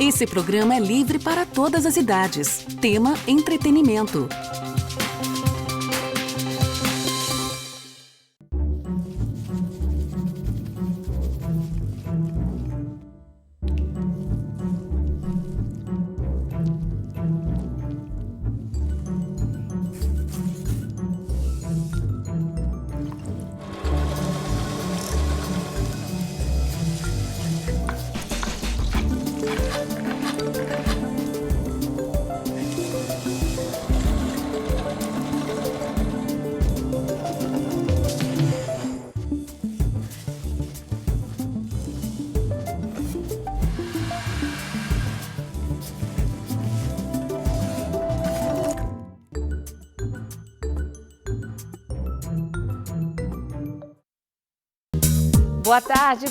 Esse programa é livre para todas as idades. Tema: entretenimento.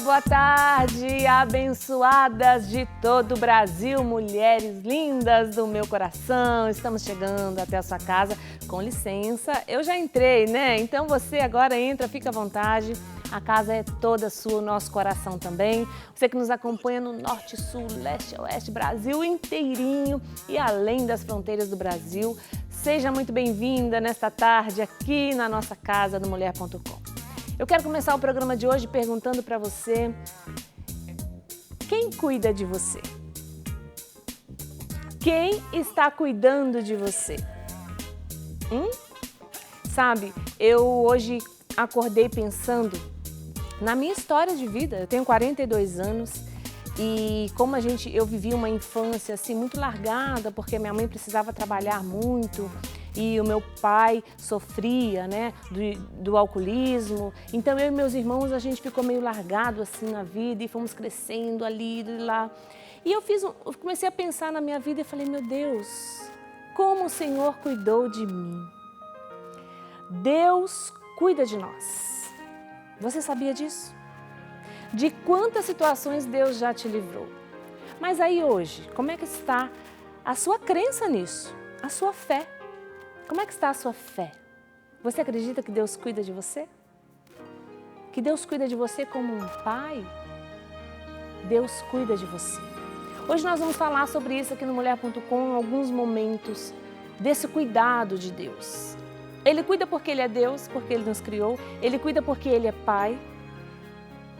Boa tarde, abençoadas de todo o Brasil, mulheres lindas do meu coração. Estamos chegando até a sua casa. Com licença, eu já entrei, né? Então você agora entra, fica à vontade. A casa é toda sua, o nosso coração também. Você que nos acompanha no norte, sul, leste, oeste, Brasil inteirinho e além das fronteiras do Brasil. Seja muito bem-vinda nesta tarde aqui na nossa casa do Mulher.com. Eu quero começar o programa de hoje perguntando para você: quem cuida de você? Quem está cuidando de você? Sabe, eu hoje acordei pensando na minha história de vida. Eu tenho 42 anos e como eu vivi uma infância assim muito largada, porque minha mãe precisava trabalhar muito. E o meu pai sofria, né, do alcoolismo. Então eu e meus irmãos, a gente ficou meio largado assim na vida e fomos crescendo ali e lá. E eu comecei a pensar na minha vida e falei: meu Deus, como o Senhor cuidou de mim. Deus cuida de nós. Você sabia disso? De quantas situações Deus já te livrou. Mas aí hoje, como é que está a sua crença nisso? A sua fé? Como é que está a sua fé? Você acredita que Deus cuida de você? Que Deus cuida de você como um pai? Deus cuida de você. Hoje nós vamos falar sobre isso aqui no Mulher.com, em alguns momentos desse cuidado de Deus. Ele cuida porque Ele é Deus, porque Ele nos criou. Ele cuida porque Ele é pai.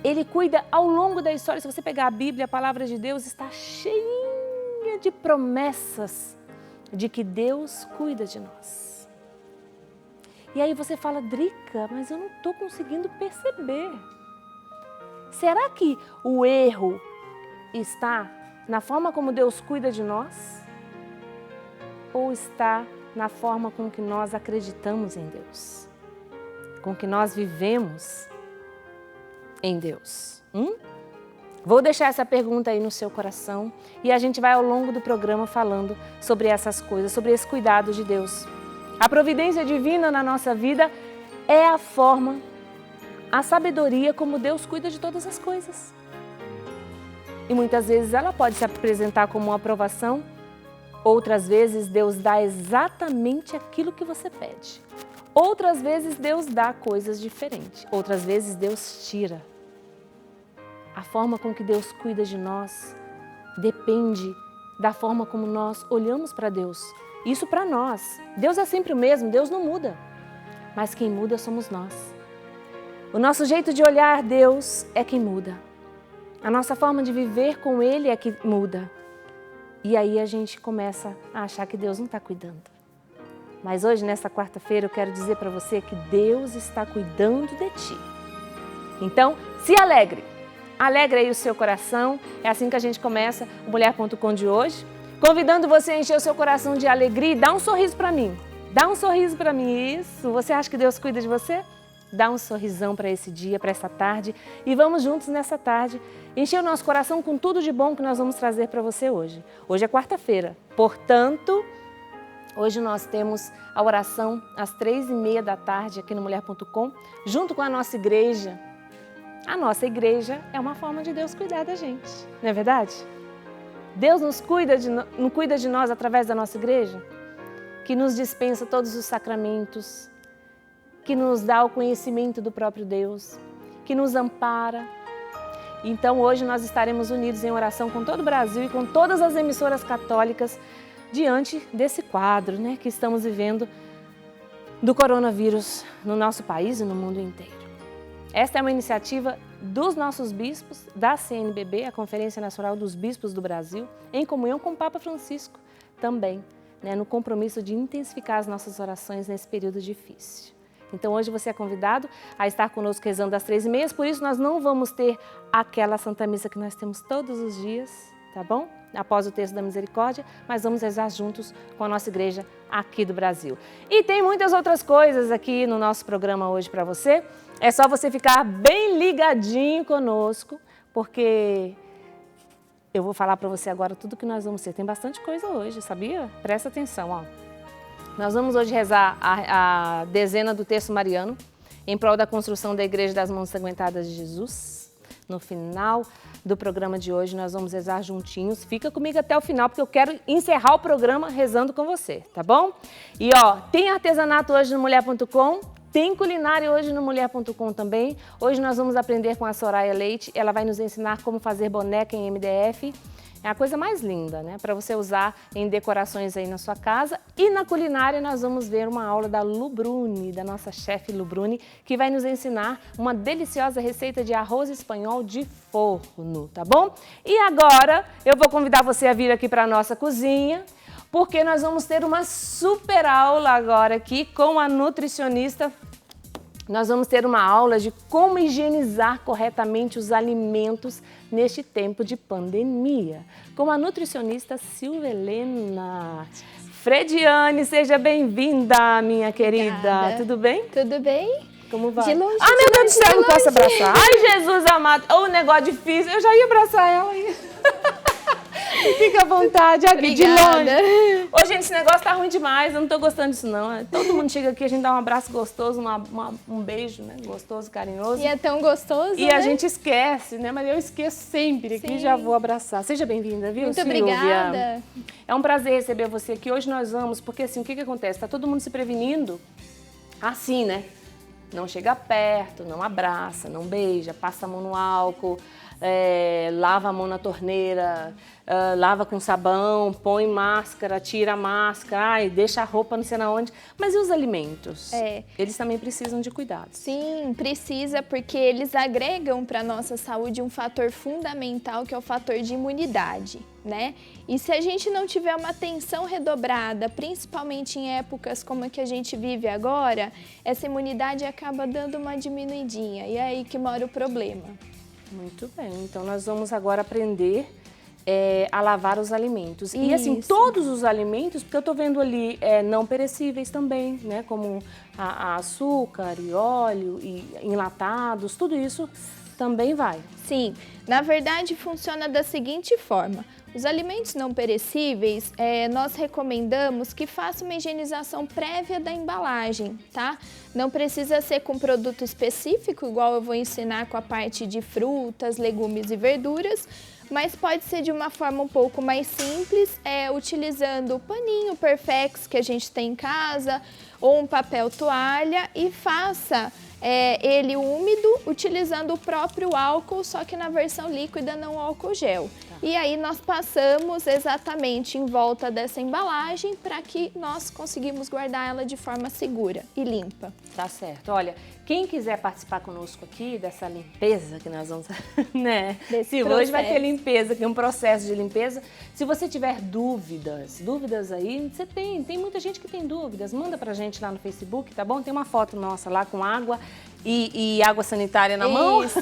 Ele cuida ao longo da história. Se você pegar a Bíblia, a palavra de Deus está cheinha de promessas de que Deus cuida de nós. E aí você fala: Drica, mas eu não estou conseguindo perceber. Será que o erro está na forma como Deus cuida de nós? Ou está na forma com que nós acreditamos em Deus? Com que nós vivemos em Deus? Vou deixar essa pergunta aí no seu coração e a gente vai ao longo do programa falando sobre essas coisas, sobre esse cuidado de Deus. A providência divina na nossa vida é a forma, a sabedoria como Deus cuida de todas as coisas. E muitas vezes ela pode se apresentar como uma aprovação, outras vezes Deus dá exatamente aquilo que você pede. Outras vezes Deus dá coisas diferentes, outras vezes Deus tira. A forma com que Deus cuida de nós depende da forma como nós olhamos para Deus. Isso para nós. Deus é sempre o mesmo, Deus não muda. Mas quem muda somos nós. O nosso jeito de olhar Deus é quem muda. A nossa forma de viver com Ele é que muda. E aí a gente começa a achar que Deus não está cuidando. Mas hoje, nesta quarta-feira, eu quero dizer para você que Deus está cuidando de ti. Então, se alegre. Alegre aí o seu coração. É assim que a gente começa o Mulher.com de hoje. Convidando você a encher o seu coração de alegria e dá um sorriso para mim. Dá um sorriso para mim. Isso. Você acha que Deus cuida de você? Dá um sorrisão para esse dia, para essa tarde. E vamos juntos nessa tarde encher o nosso coração com tudo de bom que nós vamos trazer para você hoje. Hoje é quarta-feira. Portanto, hoje nós temos a oração às 3h30 da tarde aqui no Mulher.com, junto com a nossa igreja. A nossa igreja é uma forma de Deus cuidar da gente, não é verdade? Deus não cuida de nós através da nossa igreja, que nos dispensa todos os sacramentos, que nos dá o conhecimento do próprio Deus, que nos ampara, Então hoje nós estaremos unidos em oração com todo o Brasil e com todas as emissoras católicas diante desse quadro, né, que estamos vivendo do coronavírus no nosso país e no mundo inteiro. Esta é uma iniciativa dos nossos bispos, da CNBB, a Conferência Nacional dos Bispos do Brasil, em comunhão com o Papa Francisco também, né, no compromisso de intensificar as nossas orações nesse período difícil. Então hoje você é convidado a estar conosco rezando às 13h30, por isso nós não vamos ter aquela Santa Missa que nós temos todos os dias, tá bom? Após o Terço da Misericórdia, mas vamos rezar juntos com a nossa igreja aqui do Brasil. E tem muitas outras coisas aqui no nosso programa hoje para você. É só você ficar bem ligadinho conosco, porque eu vou falar para você agora tudo que nós vamos ter. Tem bastante coisa hoje, sabia? Presta atenção, ó. Nós vamos hoje rezar a dezena do Terço Mariano, em prol da construção da Igreja das Mãos Ensanguentadas de Jesus. No final do programa de hoje, nós vamos rezar juntinhos. Fica comigo até o final, porque eu quero encerrar o programa rezando com você, tá bom? E ó, tem artesanato hoje no Mulher.com, tem culinária hoje no Mulher.com também. Hoje nós vamos aprender com a Soraya Leite, ela vai nos ensinar como fazer boneca em MDF. É a coisa mais linda, né? Para você usar em decorações aí na sua casa. E na culinária nós vamos ver uma aula da Lu Bruni, da nossa chefe Lu Bruni, que vai nos ensinar uma deliciosa receita de arroz espanhol de forno, tá bom? E agora eu vou convidar você a vir aqui para a nossa cozinha, porque nós vamos ter uma super aula agora aqui com a nutricionista. Nós vamos ter uma aula de como higienizar corretamente os alimentos neste tempo de pandemia, com a nutricionista Silvia Helena. Frediane, seja bem-vinda, minha querida. Obrigada. Tudo bem? Tudo bem? Como vai? De longe, meu Deus do céu, não posso longe. abraçar. Ai, Jesus amado, o negócio difícil, eu já ia abraçar ela aí. Fica à vontade, aqui de longe. Ô, gente, esse negócio tá ruim demais, eu não tô gostando disso não. Todo mundo chega aqui, a gente dá um abraço gostoso, um beijo, né? Gostoso, carinhoso. E é tão gostoso, E né? a gente esquece, né? Mas eu esqueço sempre aqui, Sim. já vou abraçar. Seja bem-vinda, viu, Muito Silvia? obrigada. É um prazer receber você aqui. Hoje nós vamos, porque assim, o que acontece? Tá todo mundo se prevenindo assim, né? Não chega perto, não abraça, não beija, passa a mão no álcool, lava a mão na torneira, lava com sabão, põe máscara, tira a máscara, ai, deixa a roupa não sei na onde. Mas e os alimentos? Eles também precisam de cuidado. Sim, precisa, porque eles agregam para a nossa saúde um fator fundamental, que é o fator de imunidade, né? E se a gente não tiver uma atenção redobrada, principalmente em épocas como a que a gente vive agora, essa imunidade acaba dando uma diminuidinha, e é aí que mora o problema. Muito bem, então nós vamos agora aprender a lavar os alimentos. E assim, Isso. todos os alimentos, porque eu estou vendo ali não perecíveis também, né? Como a açúcar e óleo e enlatados, tudo isso também vai. Sim, na verdade funciona da seguinte forma. Os alimentos não perecíveis, nós recomendamos que faça uma higienização prévia da embalagem, tá? Não precisa ser com produto específico, igual eu vou ensinar com a parte de frutas, legumes e verduras, mas pode ser de uma forma um pouco mais simples, utilizando o paninho Perfex que a gente tem em casa, ou um papel toalha, e faça ele úmido, utilizando o próprio álcool, só que na versão líquida, não álcool gel. E aí nós passamos exatamente em volta dessa embalagem para que nós conseguimos guardar ela de forma segura e limpa. Tá certo. Olha, quem quiser participar conosco aqui dessa limpeza que nós vamos, né? Hoje vai ter limpeza aqui, um processo de limpeza. Se você tiver dúvidas aí, você tem muita gente que tem dúvidas, manda pra gente lá no Facebook, tá bom? Tem uma foto nossa lá com água e água sanitária na mão. Isso,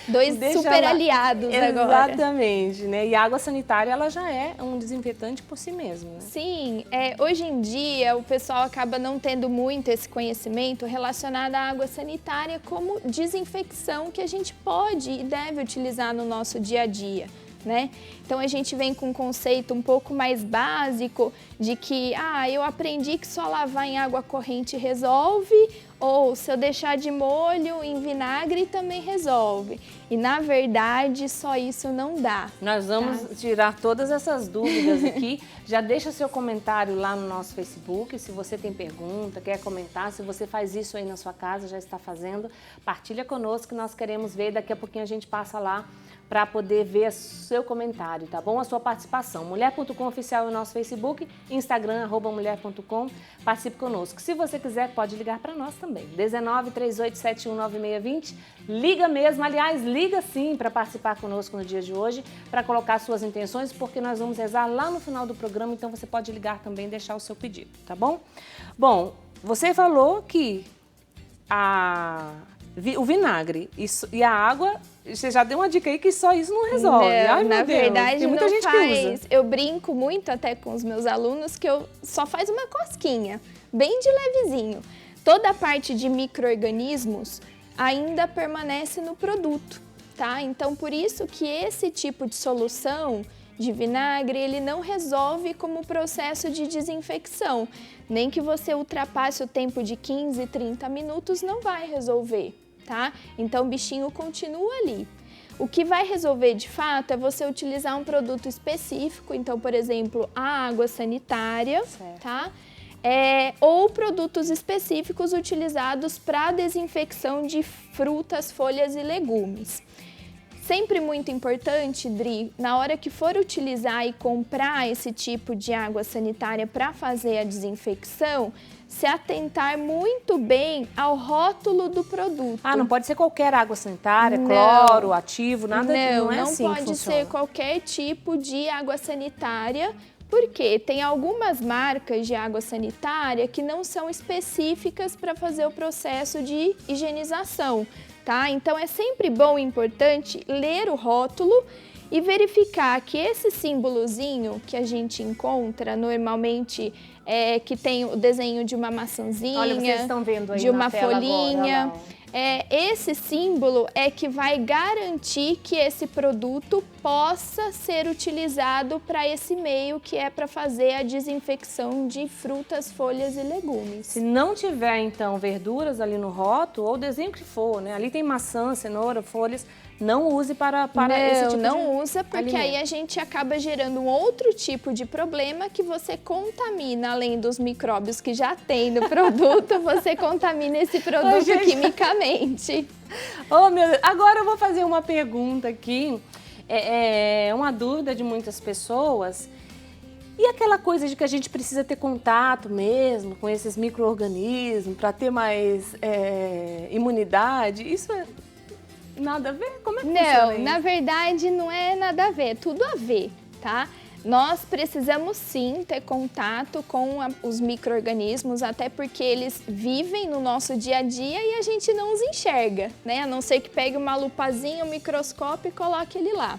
dois super aliados agora. Exatamente, né? E a água sanitária, ela já é um desinfetante por si mesmo, né? Sim, hoje em dia o pessoal acaba não tendo muito esse conhecimento relacionado à água sanitária como desinfecção que a gente pode e deve utilizar no nosso dia a dia, né? Então a gente vem com um conceito um pouco mais básico de que, eu aprendi que só lavar em água corrente resolve, ou se eu deixar de molho em vinagre também resolve. E na verdade só isso não dá. Nós vamos tirar todas essas dúvidas aqui. Já deixa seu comentário lá no nosso Facebook, se você tem pergunta, quer comentar, se você faz isso aí na sua casa, já está fazendo, partilha conosco que nós queremos ver, daqui a pouquinho a gente passa lá para poder ver seu comentário, tá bom? A sua participação. Mulher.com oficial é o nosso Facebook, Instagram, @mulher.com. Participe conosco. Se você quiser, pode ligar para nós também. 19 3871 9620. Liga mesmo, aliás, liga sim para participar conosco no dia de hoje, para colocar suas intenções, porque nós vamos rezar lá no final do programa, então você pode ligar também e deixar o seu pedido, tá bom? Bom, você falou que o vinagre e a água, você já deu uma dica aí que só isso não resolve. Não, ai, na meu Deus, verdade tem muita não gente faz. que usa. Eu brinco muito até com os meus alunos que eu só faz uma cosquinha, bem de levezinho. Toda a parte de micro-organismos ainda permanece no produto, tá? Então, por isso que esse tipo de solução de vinagre, ele não resolve como processo de desinfecção. Nem que você ultrapasse o tempo de 15, 30 minutos, não vai resolver, tá? Então, o bichinho continua ali. O que vai resolver de fato é você utilizar um produto específico, então, por exemplo, a água sanitária, tá? Ou produtos específicos utilizados para desinfecção de frutas, folhas e legumes. Sempre muito importante, Dri, na hora que for utilizar e comprar esse tipo de água sanitária para fazer a desinfecção, se atentar muito bem ao rótulo do produto. Ah, não pode ser qualquer água sanitária, cloro, ativo, nada não é assim pode que funciona. ser qualquer tipo de água sanitária, porque tem algumas marcas de água sanitária que não são específicas para fazer o processo de higienização. Tá? Então é sempre bom e importante ler o rótulo e verificar que esse símbolozinho que a gente encontra normalmente que tem o desenho de uma maçãzinha, olha, vocês estão vendo aí de uma na tela folhinha. agora, Esse símbolo é que vai garantir que esse produto possa ser utilizado para esse meio que é para fazer a desinfecção de frutas, folhas e legumes. Se não tiver, então, verduras ali no rótulo, ou o desenho que for, né? Ali tem maçã, cenoura, folhas, não use para esse tipo não usa, porque alimento. aí a gente acaba gerando um outro tipo de problema que você contamina, além dos micróbios que já tem no produto, você contamina esse produto quimicamente. Oh, meu Deus. Agora eu vou fazer uma pergunta aqui, uma dúvida de muitas pessoas. E aquela coisa de que a gente precisa ter contato mesmo com esses micro-organismos para ter mais imunidade, isso é nada a ver? Como é que funciona isso? Na verdade não é nada a ver, é tudo a ver, tá? Nós precisamos sim ter contato com os micro-organismos, até porque eles vivem no nosso dia a dia e a gente não os enxerga, né? A não ser que pegue uma lupazinha, um microscópio e coloque ele lá.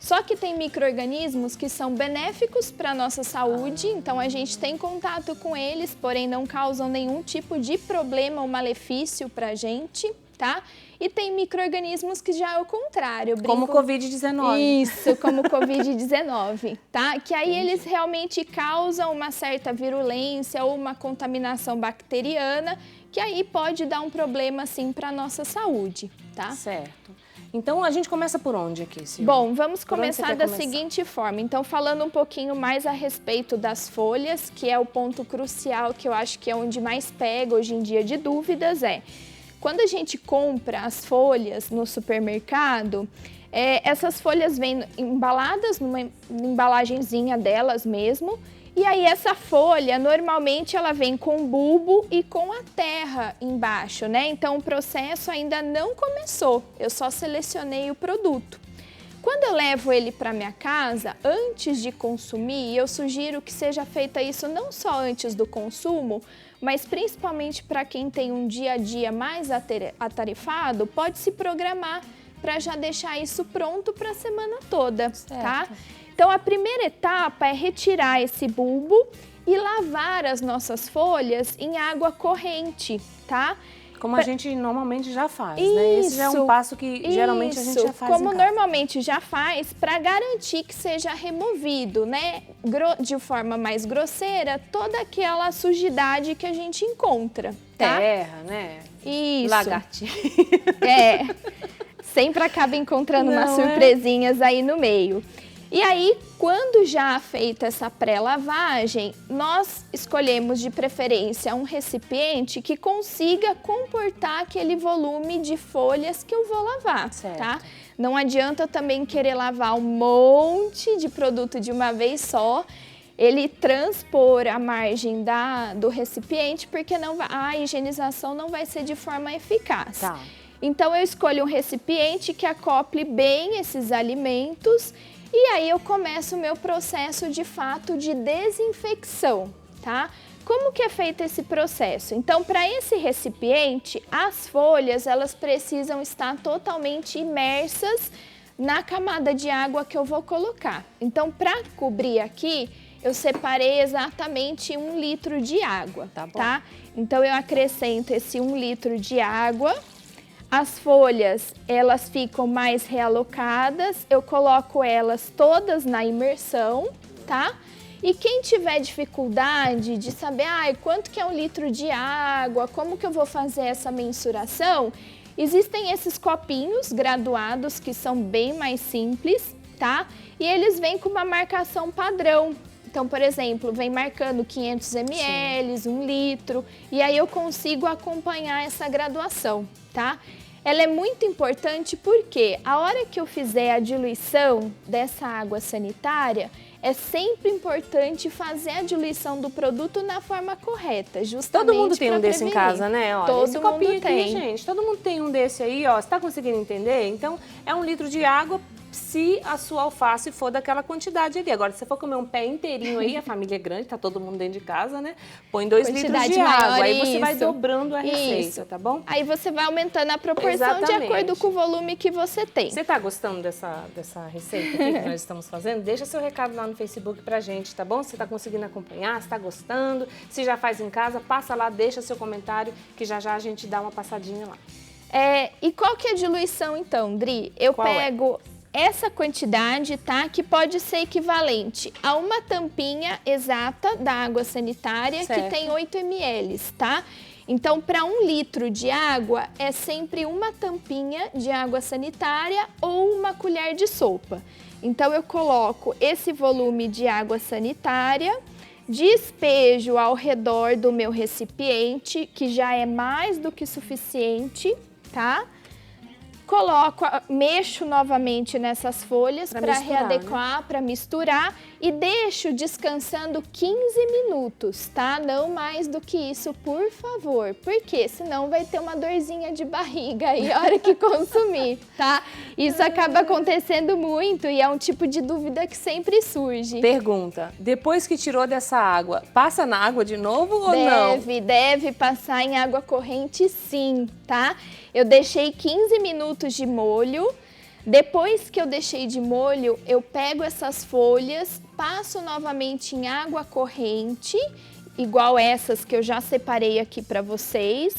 Só que tem micro-organismos que são benéficos para a nossa saúde, então a gente tem contato com eles, porém não causam nenhum tipo de problema ou malefício para a gente, tá? E tem micro-organismos que já é o contrário. Como o Covid-19. Isso, como o Covid-19, tá? Que aí eles realmente causam uma certa virulência ou uma contaminação bacteriana, que aí pode dar um problema, assim, para a nossa saúde, tá? Certo. Então, a gente começa por onde aqui, Silvia? Bom, vamos começar da seguinte forma. Então, falando um pouquinho mais a respeito das folhas, que é o ponto crucial, que eu acho que é onde mais pega hoje em dia de dúvidas, quando a gente compra as folhas no supermercado, essas folhas vêm embaladas numa embalagenzinha delas mesmo, e aí essa folha, normalmente ela vem com bulbo e com a terra embaixo, né? Então o processo ainda não começou, eu só selecionei o produto. Quando eu levo ele para minha casa, antes de consumir, eu sugiro que seja feita isso não só antes do consumo, mas principalmente para quem tem um dia a dia mais atarefado, pode se programar para já deixar isso pronto para a semana toda, tá? Então, a primeira etapa é retirar esse bulbo e lavar as nossas folhas em água corrente, tá? Como a gente normalmente já faz, né? Esse já é um passo que geralmente a gente já faz como normalmente já faz, para garantir que seja removido, né? De forma mais grosseira, toda aquela sujidade que a gente encontra, tá? Terra, né? Isso. Lagartinha. Sempre acaba encontrando umas surpresinhas aí no meio. E aí, quando já feita essa pré-lavagem, nós escolhemos de preferência um recipiente que consiga comportar aquele volume de folhas que eu vou lavar, tá? Não adianta eu também querer lavar um monte de produto de uma vez só, ele transpor a margem do recipiente, porque a higienização não vai ser de forma eficaz. Tá. Então eu escolho um recipiente que acople bem esses alimentos e aí eu começo o meu processo de fato de desinfecção, tá? Como que é feito esse processo? Então, para esse recipiente, as folhas, elas precisam estar totalmente imersas na camada de água que eu vou colocar. Então, para cobrir aqui, eu separei exatamente 1 litro de água, tá? Então, eu acrescento esse 1 litro de água. As folhas, elas ficam mais realocadas, eu coloco elas todas na imersão, tá? E quem tiver dificuldade de saber quanto que é 1 litro de água, como que eu vou fazer essa mensuração, existem esses copinhos graduados que são bem mais simples, tá? E eles vêm com uma marcação padrão. Então, por exemplo, vem marcando 500 ml, 1 litro, e aí eu consigo acompanhar essa graduação, tá? Ela é muito importante porque a hora que eu fizer a diluição dessa água sanitária, é sempre importante fazer a diluição do produto na forma correta, justamente todo mundo tem um desse prevenir. em casa, né? Olha, todo esse mundo copinho tem. aqui, gente, todo mundo tem um desse aí, ó. Você tá conseguindo entender? Então, é 1 litro de água se a sua alface for daquela quantidade ali. Agora, se você for comer um pé inteirinho aí, a família é grande, tá todo mundo dentro de casa, né? Põe 2 litros de água, aí você vai dobrando a receita, tá bom? Aí você vai aumentando a proporção de acordo com o volume que você tem. Você tá gostando dessa receita aqui que nós estamos fazendo? Deixa seu recado lá no Facebook pra gente, tá bom? Se tá conseguindo acompanhar, se tá gostando, se já faz em casa, passa lá, deixa seu comentário, que já já a gente dá uma passadinha lá. E qual que é a diluição então, Dri? Eu pego essa quantidade, tá? Que pode ser equivalente a uma tampinha exata da água sanitária, que tem 8 ml, tá? Então, para 1 litro de água, é sempre uma tampinha de água sanitária ou uma colher de sopa. Então, eu coloco esse volume de água sanitária, despejo ao redor do meu recipiente, que já é mais do que suficiente, tá? Coloco, mexo novamente nessas folhas para readequar, para misturar e deixo descansando 15 minutos, tá? Não mais do que isso, por favor, porque senão vai ter uma dorzinha de barriga aí a hora que consumir, tá? Isso acaba acontecendo muito e é um tipo de dúvida que sempre surge. Pergunta, depois que tirou dessa água, passa na água de novo ou não? Deve passar em água corrente sim, tá? Eu deixei 15 minutos de molho. Depois que eu deixei de molho, eu pego essas folhas, passo novamente em água corrente, igual essas que eu já separei aqui para vocês.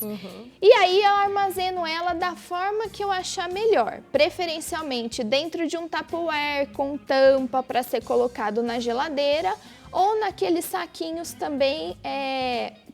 E aí eu armazeno ela da forma que eu achar melhor, preferencialmente dentro de um Tupperware com tampa para ser colocado na geladeira ou naqueles saquinhos também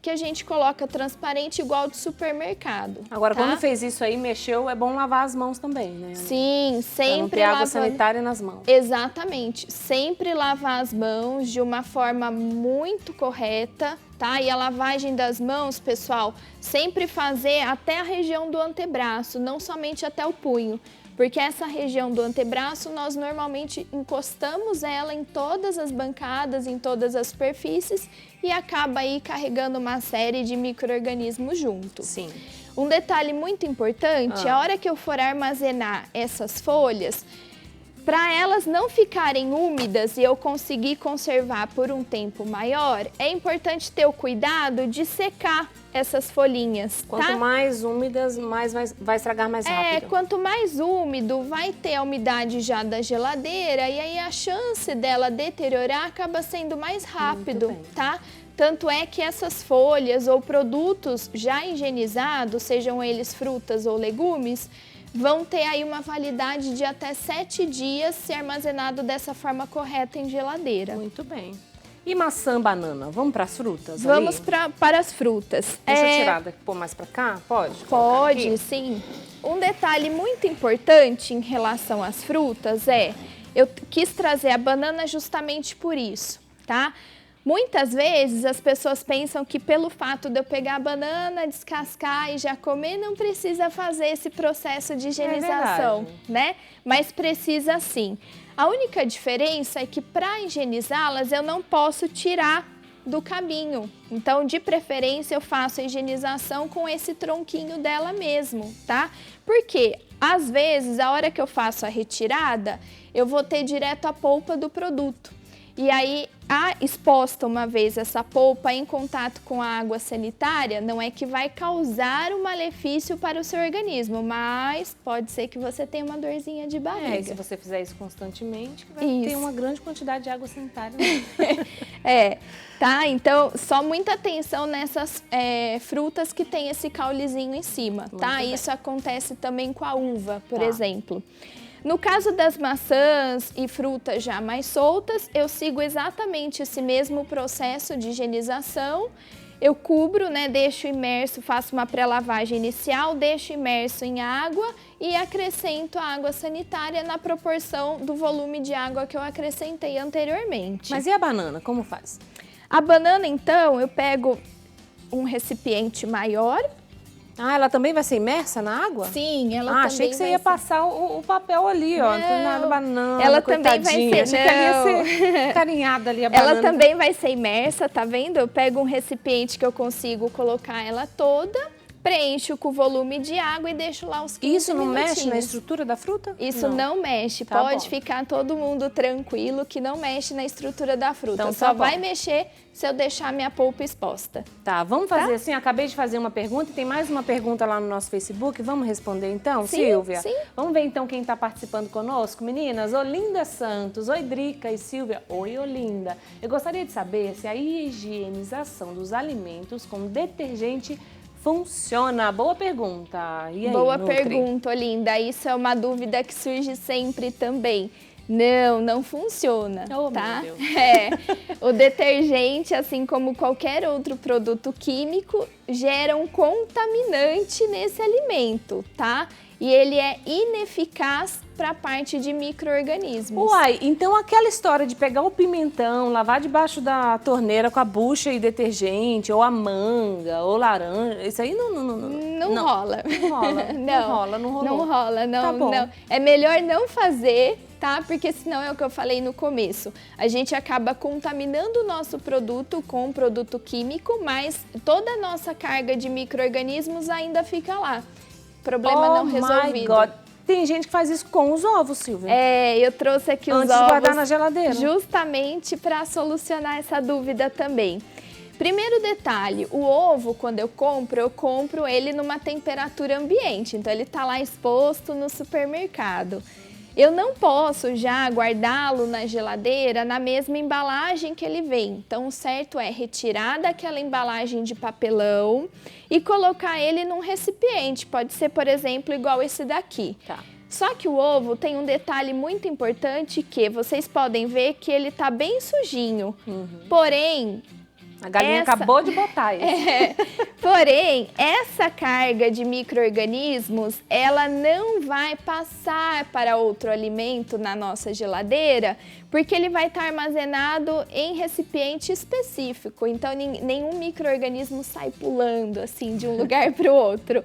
que a gente coloca transparente igual do supermercado. Agora, tá? quando fez isso aí, mexeu, é bom lavar as mãos também, né? Sim, sempre não ter água sanitária nas mãos. Exatamente, sempre lavar as mãos de uma forma muito correta, tá? E a lavagem das mãos, pessoal, sempre fazer até a região do antebraço, não somente até o punho. Porque essa região do antebraço, nós normalmente encostamos ela em todas as bancadas, em todas as superfícies e acaba aí carregando uma série de micro-organismos junto. Sim. Um detalhe muito importante, a hora que eu for armazenar essas folhas, para elas não ficarem úmidas e eu conseguir conservar por um tempo maior, é importante ter o cuidado de secar essas folhinhas, Quanto tá? mais úmidas, mais vai estragar mais rápido. Quanto mais úmido, vai ter a umidade já da geladeira e aí a chance dela deteriorar acaba sendo mais rápido, tá? Tanto é que essas folhas ou produtos já higienizados, sejam eles frutas ou legumes, vão ter aí uma validade de até 7 dias se armazenado dessa forma correta em geladeira. Muito bem. E maçã, banana? Vamos para as frutas? Vamos para as frutas. Deixa eu tirar daqui, pôr mais para cá? Pode? Pode, sim. Um detalhe muito importante em relação às frutas eu quis trazer a banana justamente por isso, tá? Muitas vezes as pessoas pensam que pelo fato de eu pegar a banana, descascar e já comer, não precisa fazer esse processo de higienização, né? Mas precisa sim. A única diferença é que para higienizá-las eu não posso tirar do cabinho. Então, de preferência, eu faço a higienização com esse tronquinho dela mesmo, tá? Porque, às vezes, a hora que eu faço a retirada, eu vou ter direto a polpa do produto. E aí, exposta uma vez essa polpa em contato com a água sanitária, não é que vai causar um malefício para o seu organismo, mas pode ser que você tenha uma dorzinha de barriga. E se você fizer isso constantemente, vai ter uma grande quantidade de água sanitária. Tá? Então, só muita atenção nessas frutas que tem esse caulezinho em cima, tá? Isso acontece também com a uva, por exemplo. No caso das maçãs e frutas já mais soltas, eu sigo exatamente esse mesmo processo de higienização. Eu cubro, né, deixo imerso, faço uma pré-lavagem inicial, deixo imerso em água e acrescento a água sanitária na proporção do volume de água que eu acrescentei anteriormente. Mas e a banana, como faz? A banana, então, eu pego um recipiente maior. Ela também vai ser imersa na água? Sim, ela também achei que você vai ia ser... passar o papel ali, ó. Não, banana, ela também vai ser, achei que ia ser carinhada ali a banana. Ela também vai ser imersa, tá vendo? Eu pego um recipiente que eu consigo colocar ela toda, preencho com o volume de água e deixo lá uns 15 minutinhos. Isso não mexe na estrutura da fruta? Isso não mexe. Tá Pode bom. ficar todo mundo tranquilo que não mexe na estrutura da fruta. Então, só vai mexer se eu deixar minha polpa exposta. Tá, vamos fazer assim, acabei de fazer uma pergunta e tem mais uma pergunta lá no nosso Facebook. Vamos responder então, Sim, Silvia? sim. Vamos ver então quem está participando conosco, meninas? Olinda Santos, oi Drica e Silvia, oi Olinda. Eu gostaria de saber se a higienização dos alimentos com detergente funciona? Boa pergunta. E aí, Boa Nutri? pergunta, Olinda. Isso é uma dúvida que surge sempre também. Não funciona, tá? Meu Deus. O detergente, assim como qualquer outro produto químico, gera um contaminante nesse alimento, tá? E ele é ineficaz para a parte de micro-organismos. Uai, então aquela história de pegar o pimentão, lavar debaixo da torneira com a bucha e detergente, ou a manga, ou laranja, isso aí não rola. Não rola, não rolou. Não rola, Tá bom. não. É melhor não fazer, tá? Porque senão é o que eu falei no começo. A gente acaba contaminando o nosso produto com um produto químico, mas toda a nossa carga de micro-organismos ainda fica lá. Problema não resolvido. My God. Tem gente que faz isso com os ovos, Silvia. Eu trouxe aqui os ovos antes de guardar na geladeira. Justamente para solucionar essa dúvida também. Primeiro detalhe, o ovo, quando eu compro ele numa temperatura ambiente, então ele está lá exposto no supermercado. Eu não posso já guardá-lo na geladeira na mesma embalagem que ele vem. Então, o certo é retirar daquela embalagem de papelão e colocar ele num recipiente. Pode ser, por exemplo, igual esse daqui. Tá. Só que o ovo tem um detalhe muito importante que vocês podem ver que ele tá bem sujinho. Porém... A galinha acabou de botar isso. Porém, essa carga de micro-organismos, ela não vai passar para outro alimento na nossa geladeira, porque ele vai estar armazenado em recipiente específico. Então, nenhum micro-organismo sai pulando assim de um lugar para o outro.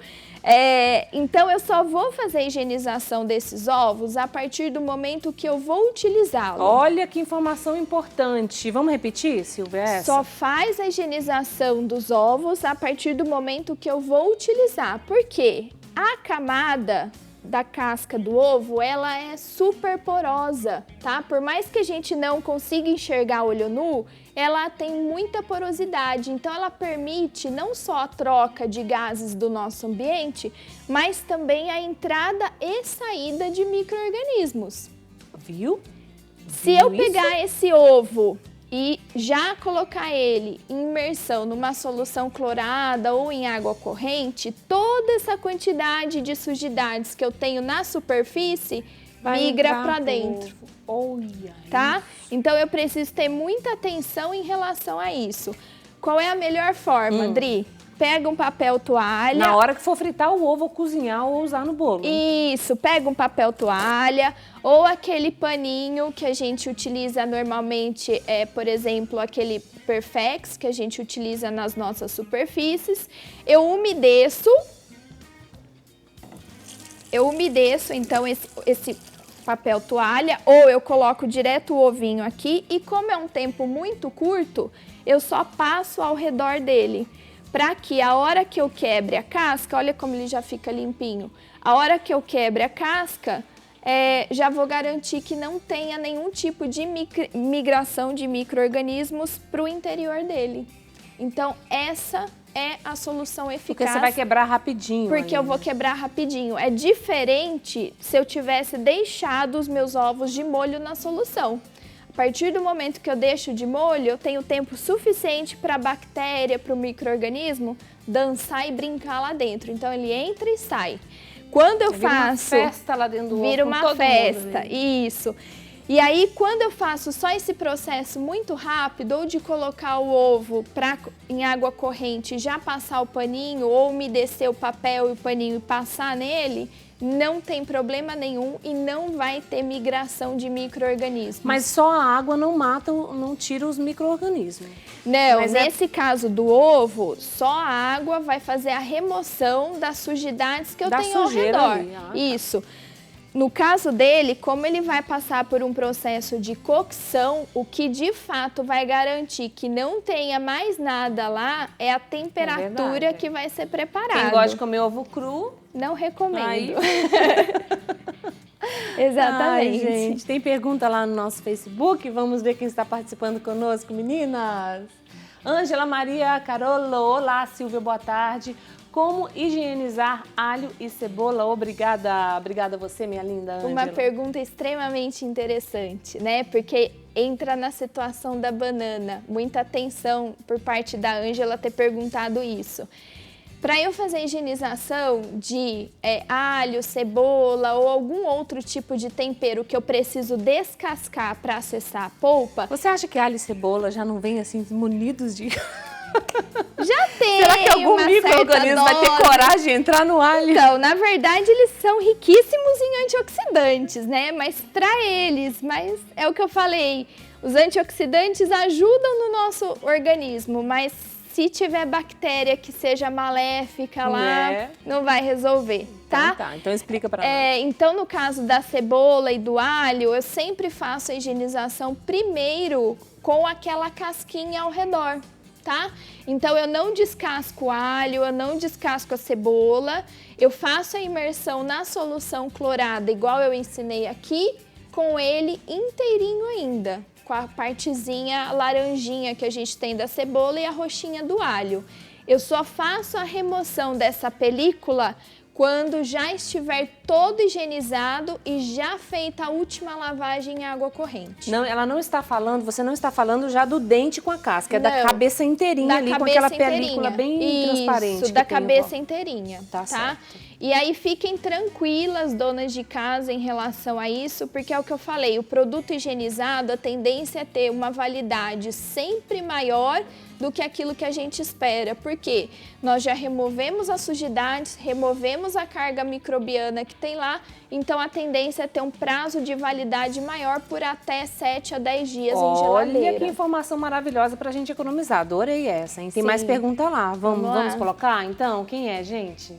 Então, eu só vou fazer a higienização desses ovos a partir do momento que eu vou utilizá-lo. Olha que informação importante. Vamos repetir, Silvia? Só faz a higienização dos ovos a partir do momento que eu vou utilizar. Por quê? A camada da casca do ovo, ela é super porosa, tá? Por mais que a gente não consiga enxergar a olho nu, ela tem muita porosidade, então ela permite não só a troca de gases do nosso ambiente, mas também a entrada e saída de micro-organismos. Viu? Se eu pegar esse ovo e já colocar ele em imersão numa solução clorada ou em água corrente, toda essa quantidade de sujidades que eu tenho na superfície migra para dentro. Olha, tá? Então eu preciso ter muita atenção em relação a isso. Qual é a melhor forma, Dri? pega um papel toalha. Na hora que for fritar o ovo ou cozinhar ou usar no bolo. Isso, pega um papel toalha ou aquele paninho que a gente utiliza normalmente, por exemplo, aquele Perfex que a gente utiliza nas nossas superfícies. Eu umedeço então esse papel toalha, ou eu coloco direto o ovinho aqui e como é um tempo muito curto, eu só passo ao redor dele, para que a hora que eu quebre a casca, olha como ele já fica limpinho, a hora que eu quebre a casca, já vou garantir que não tenha nenhum tipo de migração de micro-organismos para o interior dele. Então, essa é a solução eficaz. Porque você vai quebrar rapidinho. Porque eu vou quebrar rapidinho. É diferente se eu tivesse deixado os meus ovos de molho na solução. A partir do momento que eu deixo de molho, eu tenho tempo suficiente para a bactéria, para o micro-organismo dançar e brincar lá dentro. Então, ele entra e sai. Quando eu faço... Vira uma festa lá dentro do ovo. Vira uma festa, isso. E aí, quando eu faço só esse processo muito rápido, ou de colocar o ovo em água corrente, já passar o paninho, ou umedecer o papel e o paninho e passar nele, não tem problema nenhum e não vai ter migração de micro-organismos. Mas só a água não mata, não tira os micro-organismos. Não, nesse caso do ovo, só a água vai fazer a remoção das sujidades que eu tenho ao redor. Ali. Isso. No caso dele, como ele vai passar por um processo de cocção, o que de fato vai garantir que não tenha mais nada lá é a temperatura que vai ser preparada. Quem gosta de comer ovo cru, não recomendo. Aí... Exatamente. Ai, gente, tem pergunta lá no nosso Facebook, vamos ver quem está participando conosco, meninas. Ângela Maria Carolo, olá Silvia, boa tarde. Como higienizar alho e cebola? Obrigada a você, minha linda Ângela. Uma pergunta extremamente interessante, né? Porque entra na situação da banana. Muita atenção por parte da Ângela ter perguntado isso. Para eu fazer a higienização de alho, cebola ou algum outro tipo de tempero que eu preciso descascar para acessar a polpa... Você acha que alho e cebola já não vêm assim munidos de... Já tem. Será que algum micro-organismo vai ter coragem de entrar no alho? Então, na verdade, eles são riquíssimos em antioxidantes, né? Mas é o que eu falei, os antioxidantes ajudam no nosso organismo, mas se tiver bactéria que seja maléfica lá, não vai resolver, tá? Então explica pra nós. Então, no caso da cebola e do alho, eu sempre faço a higienização primeiro com aquela casquinha ao redor. Tá? Então, eu não descasco o alho, eu não descasco a cebola, eu faço a imersão na solução clorada, igual eu ensinei aqui, com ele inteirinho ainda, com a partezinha laranjinha que a gente tem da cebola e a roxinha do alho. Eu só faço a remoção dessa película quando já estiver todo higienizado e já feita a última lavagem em água corrente. Não, ela não está falando, você não está falando já do dente com a casca, é da cabeça inteirinha ali, com aquela película bem transparente. Isso, da cabeça inteirinha, tá? Certo. E aí fiquem tranquilas, donas de casa, em relação a isso, porque é o que eu falei, o produto higienizado, a tendência é ter uma validade sempre maior do que aquilo que a gente espera, porque nós já removemos as sujidades, removemos a carga microbiana que tem lá, então a tendência é ter um prazo de validade maior por até 7 a 10 dias em geladeira. Olha que informação maravilhosa pra gente economizar, adorei essa, hein? Tem mais pergunta lá, vamos colocar então? Quem é, gente?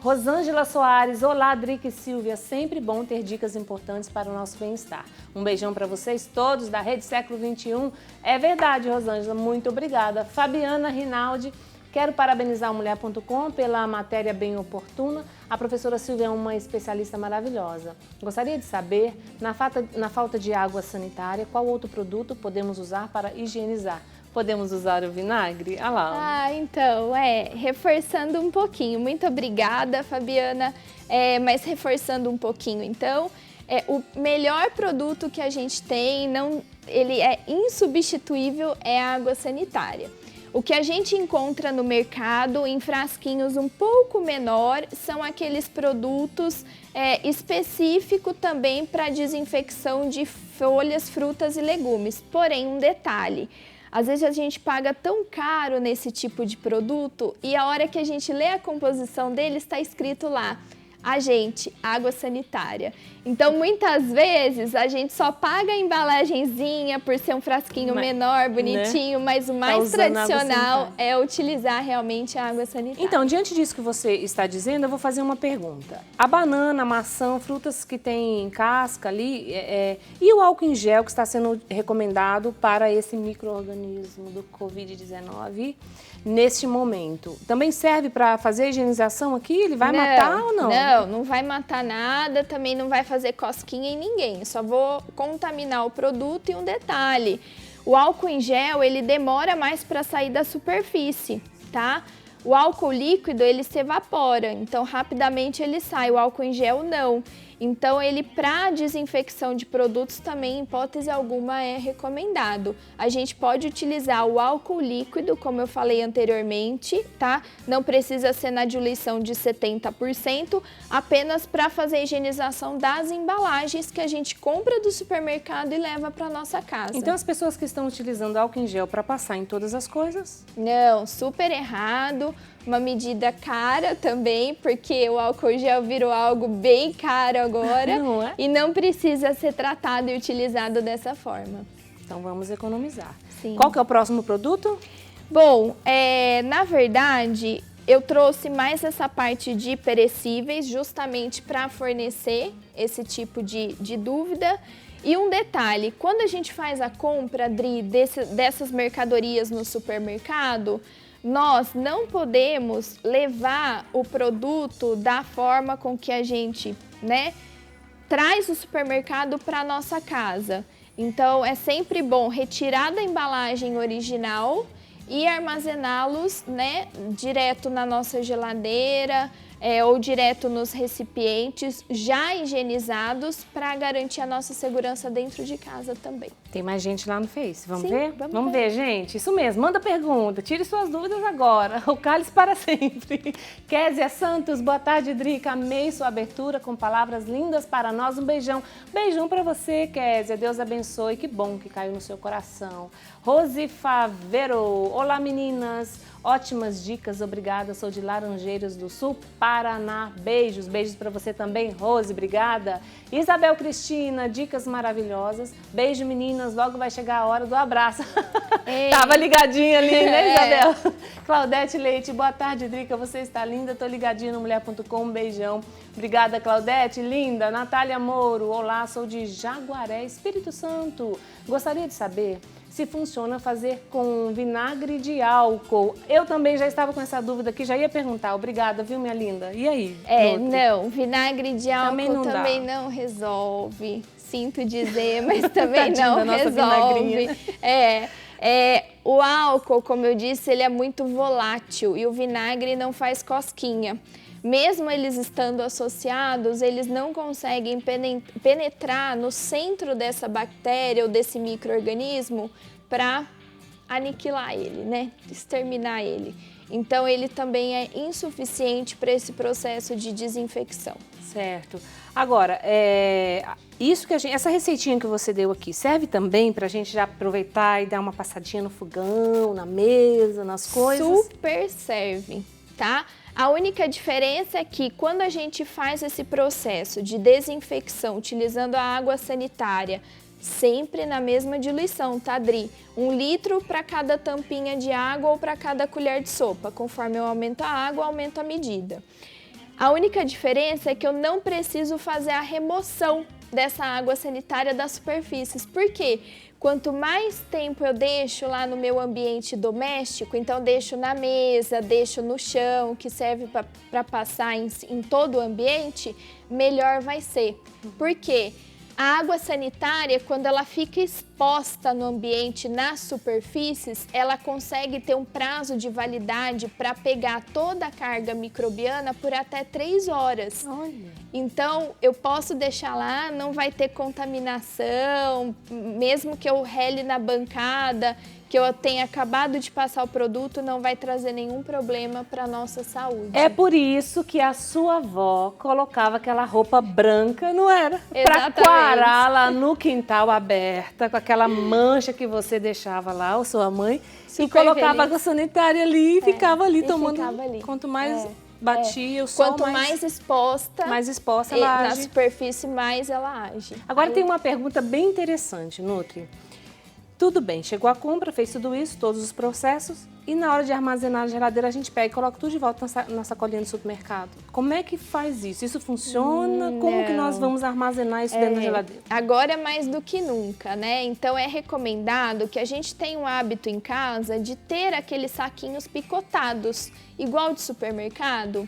Rosângela Soares, olá, Drica e Silvia, sempre bom ter dicas importantes para o nosso bem-estar. Um beijão para vocês todos da Rede Século XXI. É verdade, Rosângela, muito obrigada. Fabiana Rinaldi, quero parabenizar o Mulher.com pela matéria bem oportuna. A professora Silvia é uma especialista maravilhosa. Gostaria de saber, na falta de água sanitária, qual outro produto podemos usar para higienizar? Podemos usar o vinagre? Olha lá. Então, reforçando um pouquinho. Muito obrigada, Fabiana. Mas reforçando um pouquinho, então, o melhor produto que a gente tem, ele é insubstituível, é a água sanitária. O que a gente encontra no mercado em frasquinhos um pouco menor são aqueles produtos específicos também para desinfecção de folhas, frutas e legumes. Porém, um detalhe. Às vezes a gente paga tão caro nesse tipo de produto e a hora que a gente lê a composição dele está escrito lá, água sanitária. Então, muitas vezes, a gente só paga a embalagenzinha por ser um frasquinho menor, bonitinho, né? Mas o mais tradicional é utilizar realmente a água sanitária. Então, diante disso que você está dizendo, eu vou fazer uma pergunta. A banana, a maçã, frutas que têm casca ali, e o álcool em gel que está sendo recomendado para esse micro-organismo do Covid-19 neste momento, também serve para fazer a higienização aqui? Ele vai matar ou não? Não vai matar nada, também não vai fazer cosquinha em ninguém. Só vou contaminar o produto. E um detalhe, o álcool em gel, ele demora mais para sair da superfície, tá? O álcool líquido, ele se evapora, então rapidamente ele sai, o álcool em gel não. Então, ele, para desinfecção de produtos, também, em hipótese alguma, é recomendado. A gente pode utilizar o álcool líquido, como eu falei anteriormente, tá? Não precisa ser na diluição de 70%, apenas para fazer a higienização das embalagens que a gente compra do supermercado e leva para nossa casa. Então, as pessoas que estão utilizando álcool em gel para passar em todas as coisas? Não, super errado. Uma medida cara também, porque o álcool gel virou algo bem caro agora não é? E não precisa ser tratado e utilizado dessa forma. Então vamos economizar. Sim. Qual que é o próximo produto? Bom, na verdade, eu trouxe mais essa parte de perecíveis justamente para fornecer esse tipo de dúvida. E um detalhe, quando a gente faz a compra, Dri, dessas mercadorias no supermercado, nós não podemos levar o produto da forma com que a gente, traz o supermercado para nossa casa. Então, é sempre bom retirar da embalagem original e armazená-los, direto na nossa geladeira, ou direto nos recipientes já higienizados para garantir a nossa segurança dentro de casa também. Tem mais gente lá no Face, vamos Sim, ver? Vamos ver, gente. Isso mesmo, manda pergunta, tire suas dúvidas agora. O cálice para sempre. Kézia Santos, boa tarde, Drica. Amei sua abertura com palavras lindas para nós. Um beijão. Beijão para você, Kézia. Deus abençoe. Que bom que caiu no seu coração. Rose Favero, olá meninas. Ótimas dicas, obrigada. Sou de Laranjeiras do Sul, Paraná. Beijos, beijos para você também, Rose, obrigada. Isabel Cristina, dicas maravilhosas. Beijo, meninas, logo vai chegar a hora do abraço. Tava ligadinha ali, né, Isabel? Claudete Leite, boa tarde, Drica, você está linda, tô ligadinha no mulher.com, um beijão. Obrigada, Claudete, linda. Natália Moro, olá, sou de Jaguaré, Espírito Santo. Gostaria de saber se funciona fazer com vinagre de álcool. Eu também já estava com essa dúvida aqui, já ia perguntar. Obrigada, viu, minha linda? E aí? Não, vinagre de álcool também não resolve. Sinto dizer, mas também não resolve. O álcool, como eu disse, ele é muito volátil e o vinagre não faz cosquinha. Mesmo eles estando associados, eles não conseguem penetrar no centro dessa bactéria ou desse micro-organismo para aniquilar ele, exterminar ele. Então, ele também é insuficiente para esse processo de desinfecção. Certo. Agora, essa receitinha que você deu aqui, serve também para a gente já aproveitar e dar uma passadinha no fogão, na mesa, nas coisas? Super serve, tá? A única diferença é que quando a gente faz esse processo de desinfecção utilizando a água sanitária, sempre na mesma diluição, tá, Dri? 1 litro para cada tampinha de água ou para cada colher de sopa. Conforme eu aumento a água, eu aumento a medida. A única diferença é que eu não preciso fazer a remoção dessa água sanitária das superfícies. Por quê? Quanto mais tempo eu deixo lá no meu ambiente doméstico, então deixo na mesa, deixo no chão, que serve para passar em todo o ambiente, melhor vai ser. Por quê? A água sanitária, quando ela fica exposta no ambiente, nas superfícies, ela consegue ter um prazo de validade para pegar toda a carga microbiana por até 3 horas. Olha. Então, eu posso deixar lá, não vai ter contaminação, mesmo que eu rele na bancada, que eu tenha acabado de passar o produto não vai trazer nenhum problema para nossa saúde. É por isso que a sua avó colocava aquela roupa branca, não era? Para quarar lá no quintal aberta, com aquela mancha que você deixava lá, ou sua mãe, e colocava água sanitária ali e ficava ali tomando. Ficava ali. Quanto mais batia o sol, quanto mais exposta ela na age. superfície, mais ela age. Agora tem uma pergunta bem interessante, Nutri. Tudo bem, chegou a compra, fez tudo isso, todos os processos, e na hora de armazenar na geladeira a gente pega e coloca tudo de volta na sacolinha do supermercado. Como é que faz isso? Isso funciona? Como que nós vamos armazenar isso dentro da geladeira? Agora mais do que nunca, né? Então é recomendado que a gente tenha um hábito em casa de ter aqueles saquinhos picotados, igual de supermercado.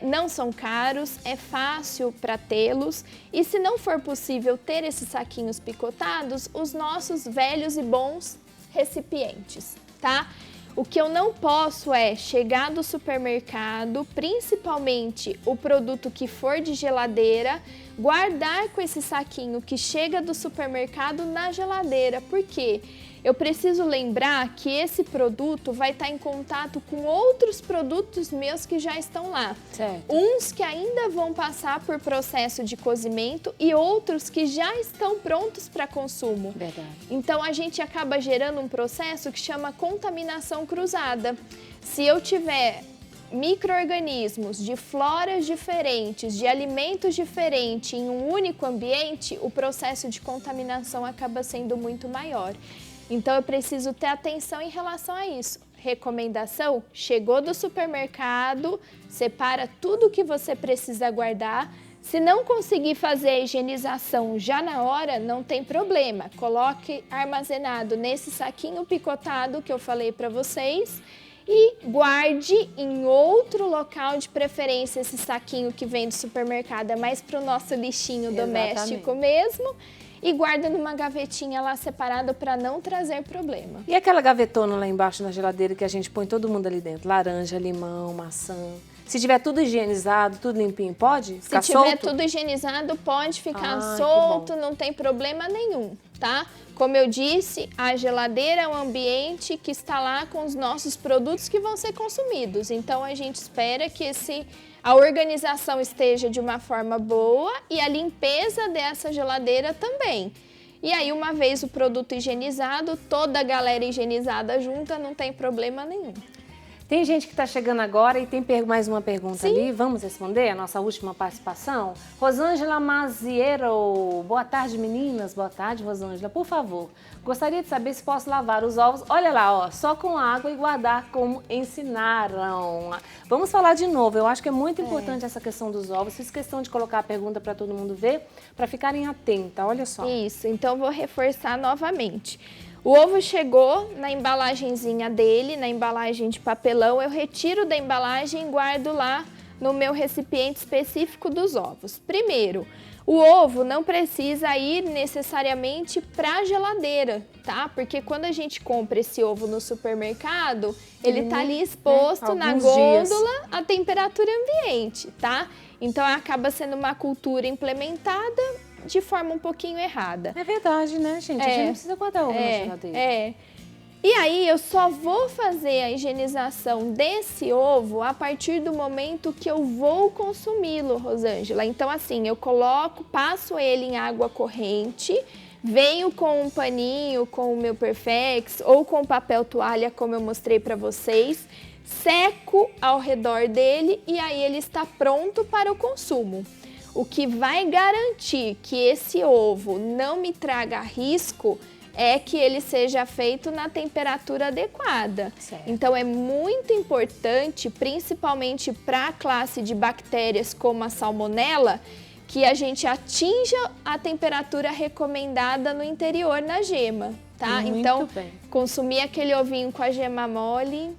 Não são caros, é fácil para tê-los e se não for possível ter esses saquinhos picotados, os nossos velhos e bons recipientes, tá? O que eu não posso é chegar do supermercado, principalmente o produto que for de geladeira, guardar com esse saquinho que chega do supermercado na geladeira. Por quê? Eu preciso lembrar que esse produto vai estar em contato com outros produtos meus que já estão lá. Certo. Uns que ainda vão passar por processo de cozimento e outros que já estão prontos para consumo. Verdade. Então a gente acaba gerando um processo que chama contaminação cruzada. Se eu tiver micro-organismos de floras diferentes, de alimentos diferentes em um único ambiente, o processo de contaminação acaba sendo muito maior. Então eu preciso ter atenção em relação a isso. Recomendação: chegou do supermercado, separa tudo que você precisa guardar. Se não conseguir fazer a higienização já na hora, não tem problema. Coloque armazenado nesse saquinho picotado que eu falei para vocês e guarde em outro local, de preferência esse saquinho que vem do supermercado, é mais para o nosso lixinho doméstico mesmo. E guarda numa gavetinha lá separada para não trazer problema. E aquela gavetona lá embaixo na geladeira que a gente põe todo mundo ali dentro? Laranja, limão, maçã. Se tiver tudo higienizado, tudo limpinho, pode ficar solto? Se tiver tudo higienizado, pode ficar solto, não tem problema nenhum, tá? Como eu disse, a geladeira é um ambiente que está lá com os nossos produtos que vão ser consumidos. Então a gente espera que a organização esteja de uma forma boa e a limpeza dessa geladeira também. E aí, uma vez o produto higienizado, toda a galera higienizada junta, não tem problema nenhum. Tem gente que está chegando agora e tem mais uma pergunta ali. Vamos responder a nossa última participação? Rosângela Maziero. Boa tarde, meninas. Boa tarde, Rosângela. Por favor, gostaria de saber se posso lavar os ovos. Olha lá, ó, só com água e guardar como ensinaram. Vamos falar de novo. Eu acho que é muito importante essa questão dos ovos. Fiz questão de colocar a pergunta para todo mundo ver, para ficarem atentas. Olha só. Isso, então vou reforçar novamente. O ovo chegou na embalagenzinha dele, na embalagem de papelão, eu retiro da embalagem e guardo lá no meu recipiente específico dos ovos. Primeiro, o ovo não precisa ir necessariamente para a geladeira, tá? Porque quando a gente compra esse ovo no supermercado, ele tá ali exposto na gôndola à temperatura ambiente, tá? Então acaba sendo uma cultura implementada de forma um pouquinho errada. É verdade, né, gente? A gente não precisa guardar ovo na geladeira. E aí eu só vou fazer a higienização desse ovo a partir do momento que eu vou consumi-lo, Rosângela. Então assim, eu passo ele em água corrente, venho com um paninho, com o meu Perfex ou com papel toalha, como eu mostrei para vocês, seco ao redor dele e aí ele está pronto para o consumo. O que vai garantir que esse ovo não me traga risco é que ele seja feito na temperatura adequada. Certo. Então é muito importante, principalmente para a classe de bactérias como a salmonela, que a gente atinja a temperatura recomendada no interior na gema, tá? Muito então, bem. consumir aquele ovinho com a gema mole...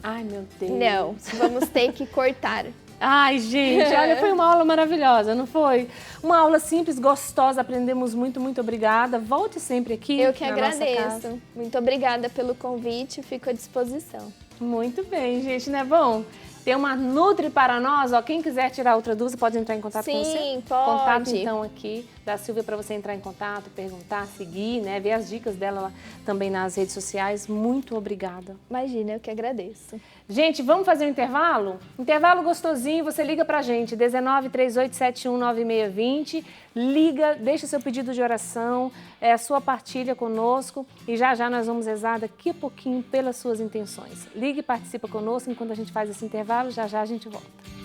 Ai, meu Deus. Não, vamos ter que cortar. Ai, gente, olha, foi uma aula maravilhosa, não foi? Uma aula simples, gostosa, aprendemos muito, muito obrigada. Volte sempre aqui. Eu que na nossa casa. agradeço. Muito obrigada pelo convite, fico à disposição. Muito bem, gente, não é bom? Tem uma Nutri para nós, ó, quem quiser tirar outra dúvida pode entrar em contato com você? Sim, pode. Contato então aqui da Silvia para você entrar em contato, perguntar, seguir, né? Ver as dicas dela lá também nas redes sociais. Muito obrigada. Imagina, eu que agradeço. Gente, vamos fazer um intervalo? Intervalo gostosinho, você liga pra gente, 19 38 71 9620. Liga, deixa seu pedido de oração, a sua partilha conosco e já já nós vamos rezar daqui a pouquinho pelas suas intenções. Ligue e participa conosco enquanto a gente faz esse intervalo, já já a gente volta.